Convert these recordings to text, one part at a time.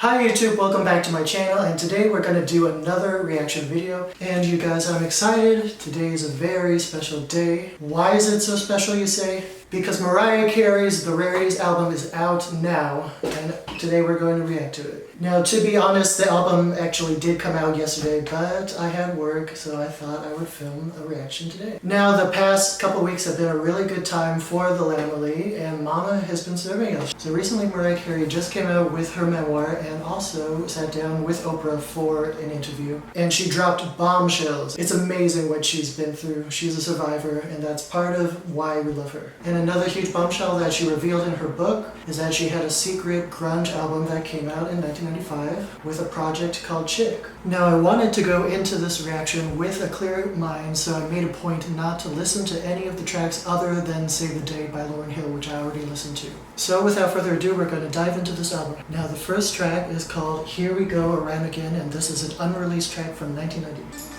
Hi YouTube, welcome back to my channel, and today we're going to do another reaction video. And you guys, I'm excited. Today is a very special day. Why is it so special, you say? Because Mariah Carey's The Rarities album is out now, and today we're going to react to it. Now, to be honest, the album actually did come out yesterday, but I had work, so I thought I would film a reaction today. Now, the past couple weeks have been a really good time for the Lambily, and Mama has been serving us. So recently, Mariah Carey just came out with her memoir and also sat down with Oprah for an interview. And she dropped bombshells. It's amazing what she's been through. She's a survivor, and that's part of why we love her. And another huge bombshell that she revealed in her book is that she had a secret grunge album that came out in 1995 with a project called Chick. Now, I wanted to go into this reaction with a clear mind, so I made a point not to listen to any of the tracks other than Save the Day by Lauryn Hill, which I already listened to. So without further ado, we're going to dive into this album. Now, the first track is called Here We Go Around Again, and this is an unreleased track from 1990.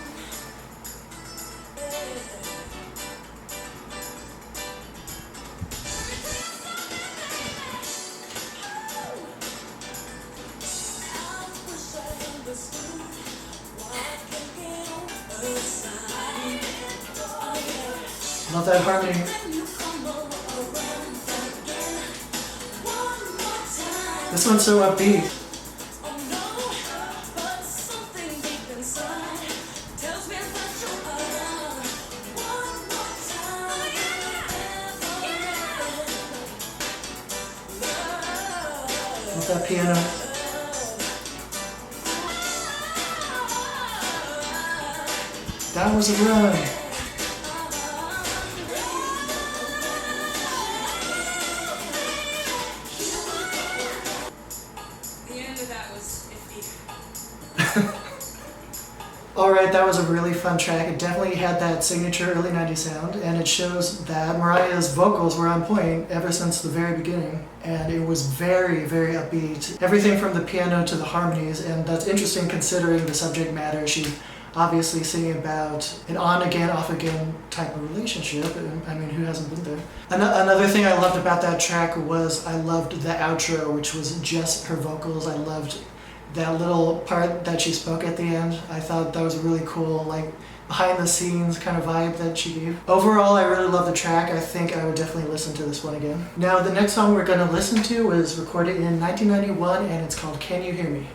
Love that harmony. This one's so upbeat. Love that piano. That was a run. Alright, that was a really fun track. It definitely had that signature early 90s sound, and it shows that Mariah's vocals were on point ever since the very beginning. And it was very, very upbeat. Everything from the piano to the harmonies, and that's interesting considering the subject matter. She obviously singing about an on-again, off-again type of relationship. I mean, who hasn't been there? Another thing I loved about that track was I loved the outro, which was just her vocals. I loved that little part that she spoke at the end. I thought that was a really cool, like, behind the scenes kind of vibe that she gave. Overall, I really love the track. I think I would definitely listen to this one again. Now, the next song we're going to listen to was recorded in 1991, and it's called Can You Hear Me?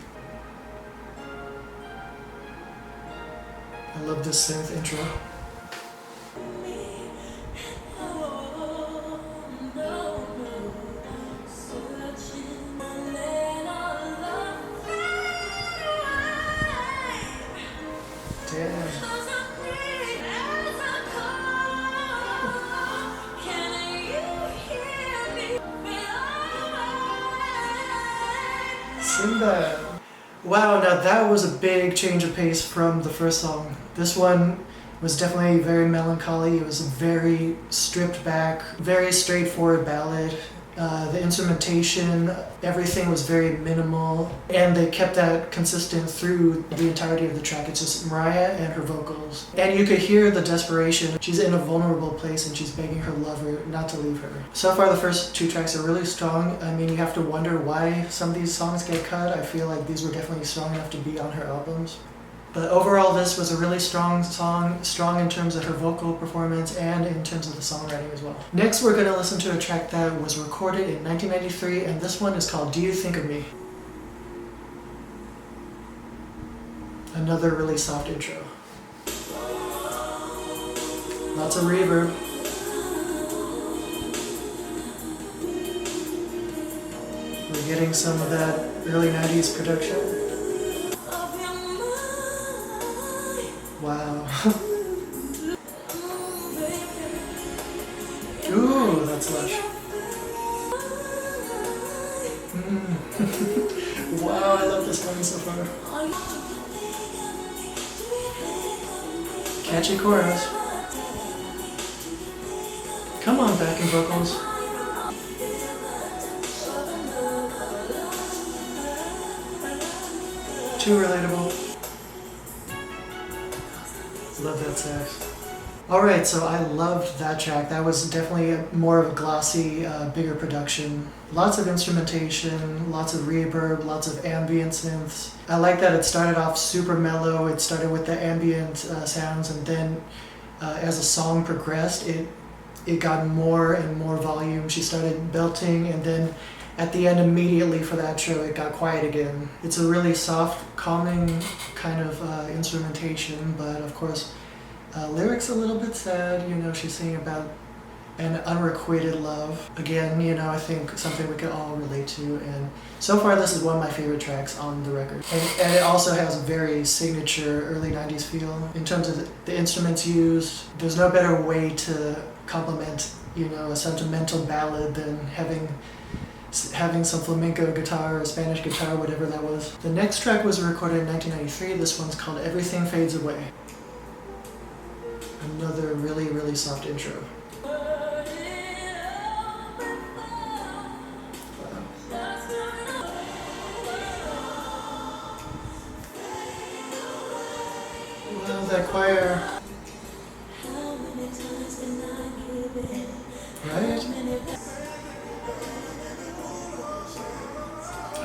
I love this synth intro. Damn. Sing that. Wow, now that was a big change of pace from the first song. This one was definitely very melancholy. It was a very stripped back, very straightforward ballad. The instrumentation, everything was very minimal, and they kept that consistent through the entirety of the track. It's just Mariah and her vocals. And you could hear the desperation. She's in a vulnerable place and she's begging her lover not to leave her. So far, the first two tracks are really strong. I mean, you have to wonder why some of these songs get cut. I feel like these were definitely strong enough to be on her albums. But overall, this was a really strong song, strong in terms of her vocal performance and in terms of the songwriting as well. Next, we're going to listen to a track that was recorded in 1993, and this one is called Do You Think of Me? Another really soft intro. Lots of reverb. We're getting some of that early 90s production. Wow. Ooh, that's lush. Wow, I love this one so far. Catchy chorus. Come on, backing vocals. Too relatable. Love that sax. Alright, so I loved that track. That was definitely more of a glossy, bigger production. Lots of instrumentation, lots of reverb, lots of ambient synths. I like that it started off super mellow. It started with the ambient sounds, and then as the song progressed, it got more and more volume. She started belting, and then at the end, immediately for that show, it got quiet again. It's a really soft, calming kind of instrumentation, but of course, lyrics a little bit sad. You know, she's singing about an unrequited love. Again, you know, I think something we can all relate to, and so far this is one of my favorite tracks on the record. And it also has a very signature early 90s feel. In terms of the instruments used, there's no better way to complement, you know, a sentimental ballad than having some flamenco guitar or Spanish guitar, whatever that was. The next track was recorded in 1993. This one's called Everything Fades Away. Another really, really soft intro. Wow, that choir. Right?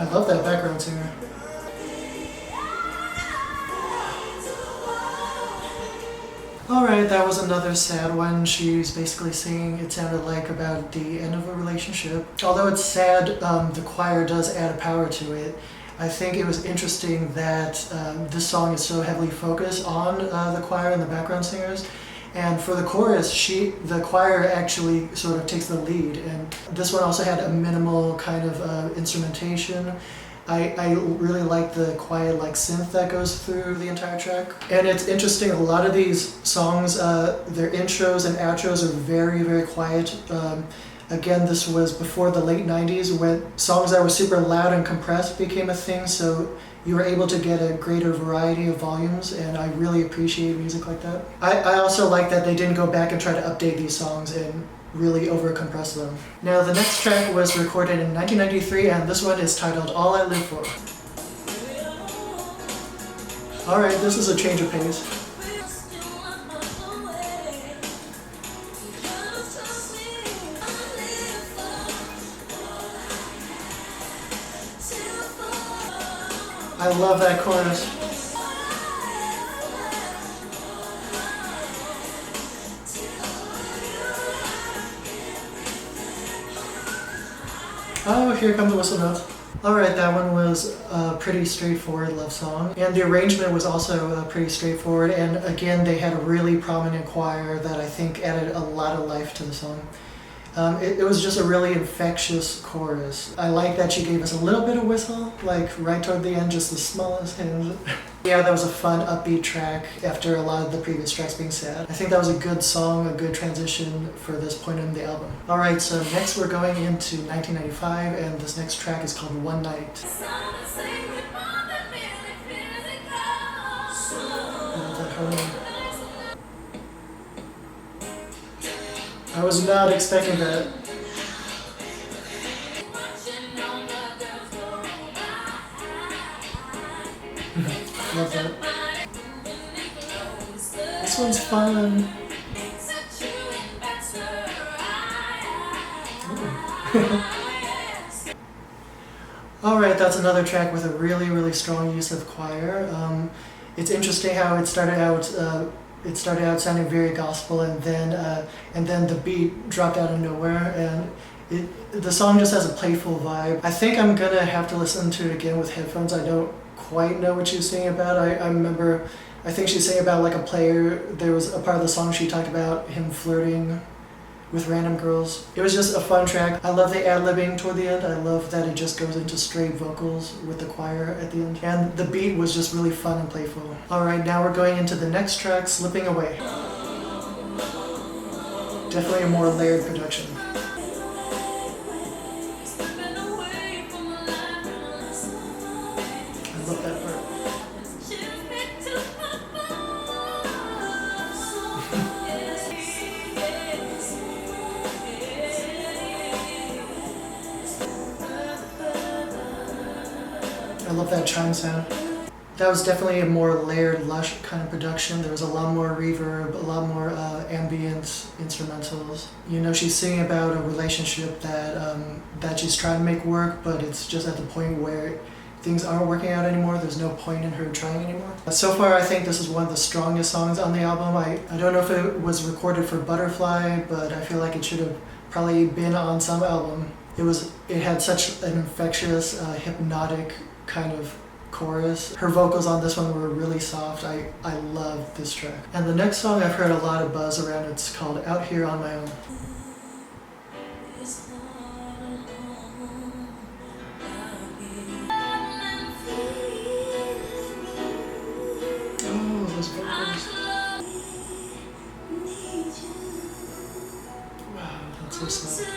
I love that background singer. Alright, that was another sad one. She's basically singing, it sounded like, about the end of a relationship. Although it's sad, the choir does add a power to it. I think it was interesting that this song is so heavily focused on the choir and the background singers. And for the chorus, the choir actually sort of takes the lead. And this one also had a minimal kind of instrumentation. I really like the quiet synth that goes through the entire track. And it's interesting, a lot of these songs, their intros and outros are very, very quiet. Again, this was before the late 90s when songs that were super loud and compressed became a thing, so you were able to get a greater variety of volumes, and I really appreciate music like that. I also like that they didn't go back and try to update these songs and really over-compress them. Now, the next track was recorded in 1993, and this one is titled All I Live For. Alright, this is a change of pace. I love that chorus. Oh, here come the whistle notes. Alright, that one was a pretty straightforward love song. And the arrangement was also pretty straightforward. And again, they had a really prominent choir that I think added a lot of life to the song. It was just a really infectious chorus. I like that she gave us a little bit of whistle, right toward the end, just the smallest hint. Yeah, that was a fun, upbeat track after a lot of the previous tracks being sad. I think that was a good song, a good transition for this point in the album. Alright, so next we're going into 1995, and this next track is called One Night. I was not expecting that. Love that. This one's fun. Alright, that's another track with a really, really strong use of choir. It's interesting how it started out sounding very gospel, and then the beat dropped out of nowhere, and the song just has a playful vibe. I think I'm gonna have to listen to it again with headphones. I don't quite know what she's singing about. I think she's singing about a player. There was a part of the song she talked about him flirting with random girls. It was just a fun track. I love the ad-libbing toward the end. I love that it just goes into straight vocals with the choir at the end. And the beat was just really fun and playful. Alright, now we're going into the next track, Slipping Away. Definitely a more layered production. I love that part. I love that chime sound. That was definitely a more layered, lush kind of production. There was a lot more reverb, a lot more ambient instrumentals. You know, she's singing about a relationship that she's trying to make work, but it's just at the point where things aren't working out anymore. There's no point in her trying anymore. So far, I think this is one of the strongest songs on the album. I don't know if it was recorded for Butterfly, but I feel like it should have probably been on some album. It had such an infectious, hypnotic kind of chorus. Her vocals on this one were really soft. I love this track. And the next song I've heard a lot of buzz around. It's called Out Here on My Own. Oh, those vocals. Wow, that's so soft.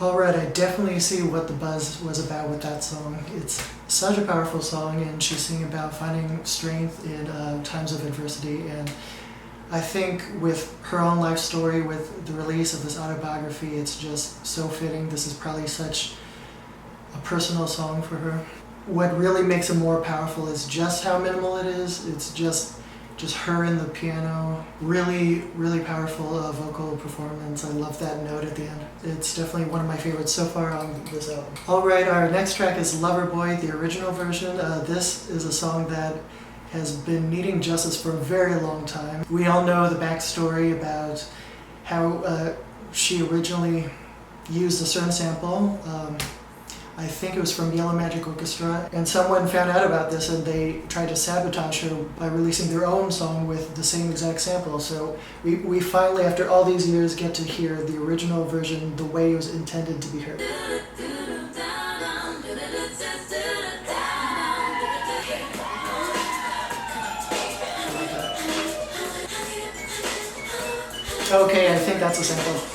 Alright, I definitely see what the buzz was about with that song. It's such a powerful song, and she's singing about finding strength in times of adversity. And I think with her own life story, with the release of this autobiography, it's just so fitting. This is probably such a personal song for her. What really makes it more powerful is just how minimal it is. It's just her and the piano. Really, really powerful vocal performance. I love that note at the end. It's definitely one of my favorites so far on this album. Alright, our next track is Loverboy, the original version. This is a song that has been needing justice for a very long time. We all know the backstory about how she originally used a certain sample. I think it was from Yellow Magic Orchestra, and someone found out about this and they tried to sabotage her by releasing their own song with the same exact sample. So we finally, after all these years, get to hear the original version the way it was intended to be heard. Okay, I think that's a sample.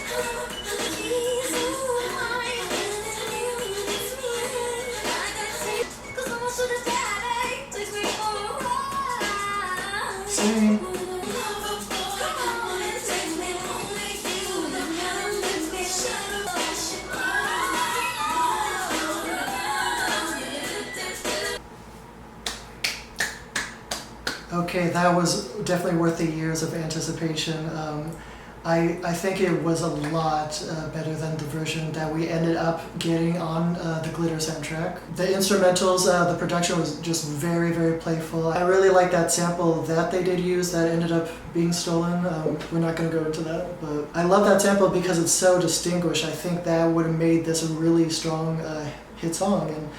Same. Okay, that was definitely worth the years of anticipation. I think it was a lot better than the version that we ended up getting on the Glitter soundtrack. The instrumentals, the production was just very, very playful. I really like that sample that they did use that ended up being stolen. We're not going to go into that, but I love that sample because it's so distinguished. I think that would have made this a really strong hit song.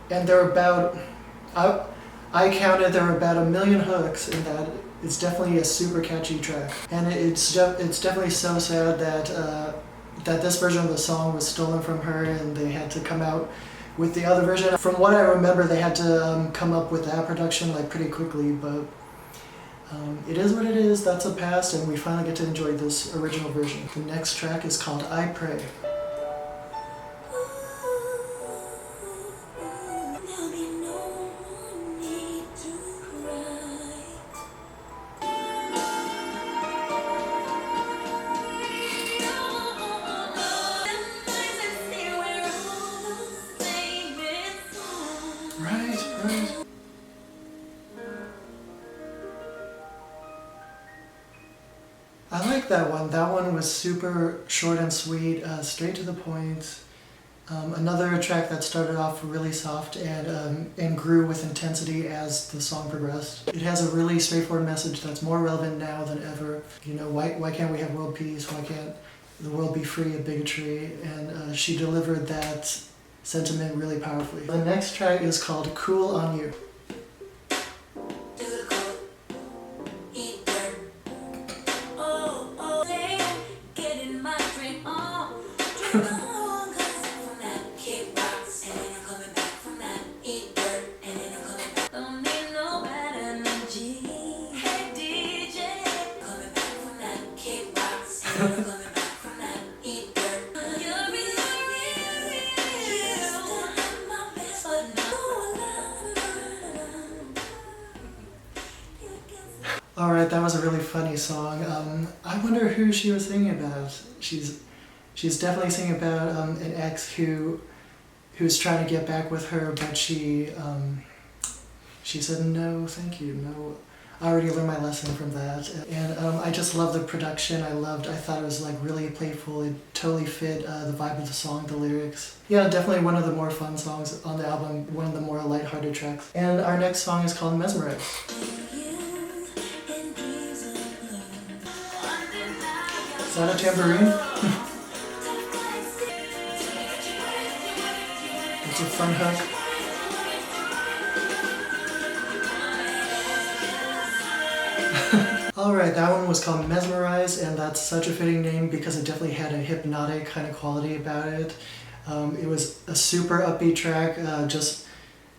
And there were about, I counted there were about 1 million hooks in that. It's definitely a super catchy track, and it's definitely so sad that this version of the song was stolen from her and they had to come out with the other version. From what I remember, they had to come up with that production like pretty quickly, but it is what it is. That's a past, and we finally get to enjoy this original version. The next track is called I Pray. Right. I like that one. That one was super short and sweet, straight to the point. Another track that started off really soft and grew with intensity as the song progressed. It has a really straightforward message that's more relevant now than ever. You know, why can't we have world peace? Why can't the world be free of bigotry? And she delivered that sentiment really powerfully. The next track is called Cool on You. Alright, that was a really funny song. I wonder who she was singing about. She's definitely singing about an ex who's trying to get back with her, but she said no, thank you, no. I already learned my lesson from that, and I just love the production. I thought it was like really playful. It totally fit the vibe of the song, the lyrics. Yeah, definitely one of the more fun songs on the album, one of the more lighthearted tracks. And our next song is called Mesmerize. Is that a tambourine? It's a fun hook. Alright, that one was called Mesmerize, and that's such a fitting name because it definitely had a hypnotic kind of quality about it. It was a super upbeat track, just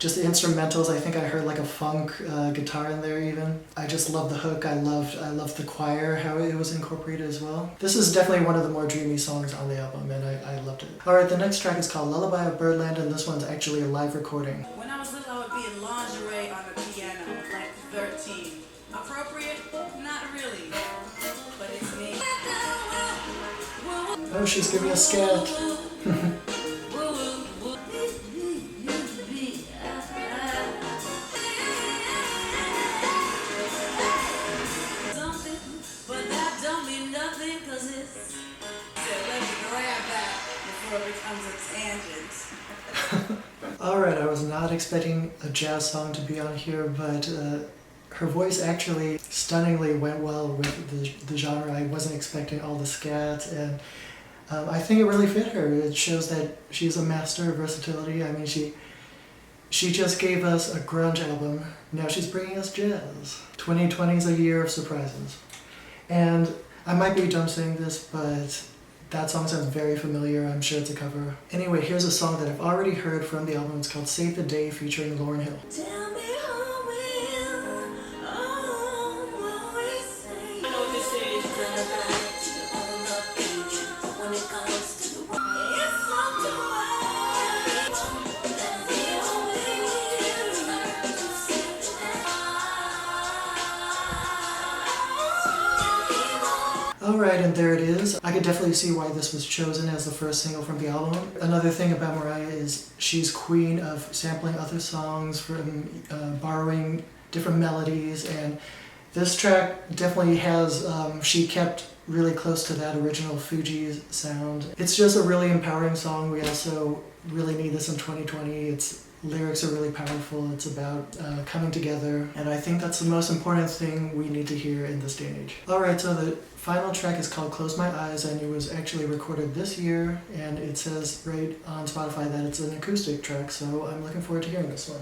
the instrumentals. I think I heard like a funk guitar in there even. I just love the hook. I loved the choir, how it was incorporated as well. This is definitely one of the more dreamy songs on the album, and I loved it. Alright, the next track is called Lullaby of Birdland, and this one's actually a live recording. When I was little, I would be in lingerie on the piano, like 13. Appropriate? Not really, but it's me. Oh, she's giving a scat. But that don't mean nothing, cause it's let me grab that before it becomes a tangent. Alright, I was not expecting a jazz song to be on here, but her voice actually stunningly went well with the genre. I wasn't expecting all the scat, and I think it really fit her. It shows that she's a master of versatility. I mean, she just gave us a grunge album. Now she's bringing us jazz. 2020 is a year of surprises. And I might be dumb saying this, but that song sounds very familiar. I'm sure it's a cover. Anyway, here's a song that I've already heard from the album. It's called Save the Day featuring Lauryn Hill. Tell me who will, oh, always say. I know this is when it comes to it's not too late. Let me Alright, and there it is. I could definitely see why this was chosen as the first single from the album. Another thing about Mariah is she's queen of sampling other songs, from borrowing different melodies, and this track definitely has, she kept really close to that original Fuji sound. It's just a really empowering song. We also really need this in 2020. Its lyrics are really powerful. It's about coming together, and I think that's the most important thing we need to hear in this day and age. Alright, so the final track is called Close My Eyes, and it was actually recorded this year, and it says right on Spotify that it's an acoustic track, so I'm looking forward to hearing this one.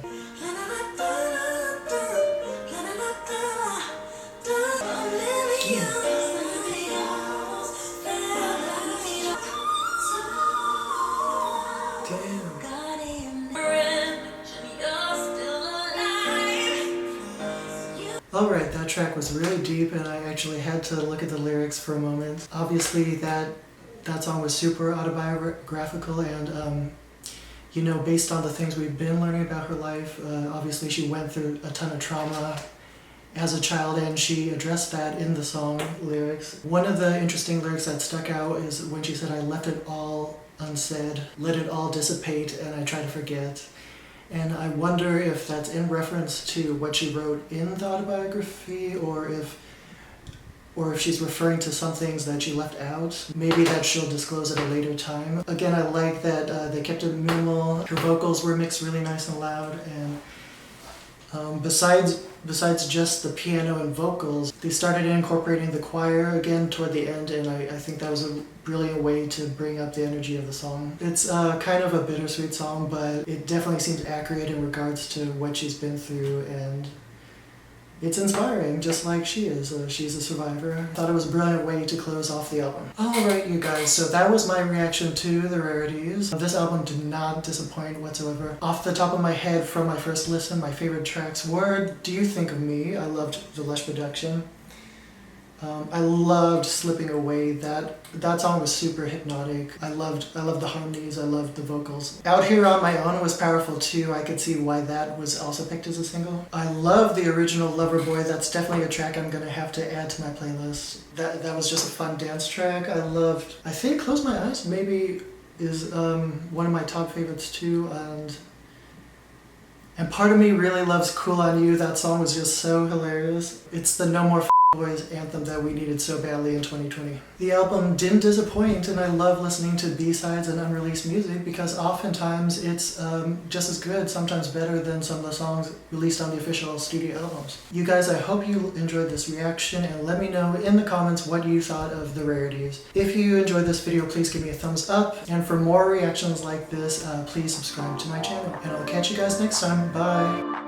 Alright, that track was really deep, and I actually had to look at the lyrics for a moment. Obviously that song was super autobiographical, and you know, based on the things we've been learning about her life. Obviously she went through a ton of trauma as a child, and she addressed that in the song lyrics. One of the interesting lyrics that stuck out is when she said, "I left it all unsaid, let it all dissipate, and I try to forget." And I wonder if that's in reference to what she wrote in the autobiography, or if she's referring to some things that she left out. Maybe that she'll disclose at a later time. Again, I like that they kept it minimal. Her vocals were mixed really nice and loud, and besides just the piano and vocals, they started incorporating the choir again toward the end, and I think that was a brilliant way to bring up the energy of the song. It's kind of a bittersweet song, but it definitely seems accurate in regards to what she's been through, and it's inspiring, just like she is. She's a survivor. I thought it was a brilliant way to close off the album. Alright, you guys, so that was my reaction to the Rarities. This album did not disappoint whatsoever. Off the top of my head, from my first listen, my favorite tracks were Do You Think of Me? I loved the lush production. I loved Slipping Away. That song was super hypnotic. I loved the harmonies, I loved the vocals. Out Here on My Own was powerful too. I could see why that was also picked as a single. I love the original Loverboy. That's definitely a track I'm gonna have to add to my playlist. That was just a fun dance track. I think Close My Eyes maybe is one of my top favorites too, and part of me really loves Cool on You. That song was just so hilarious. It's the No More Boys anthem that we needed so badly in 2020. The album didn't disappoint, and I love listening to B-sides and unreleased music because oftentimes it's just as good, sometimes better than some of the songs released on the official studio albums. You guys, I hope you enjoyed this reaction, and let me know in the comments what you thought of the Rarities. If you enjoyed this video, please give me a thumbs up, and for more reactions like this, please subscribe to my channel. And I'll catch you guys next time. Bye!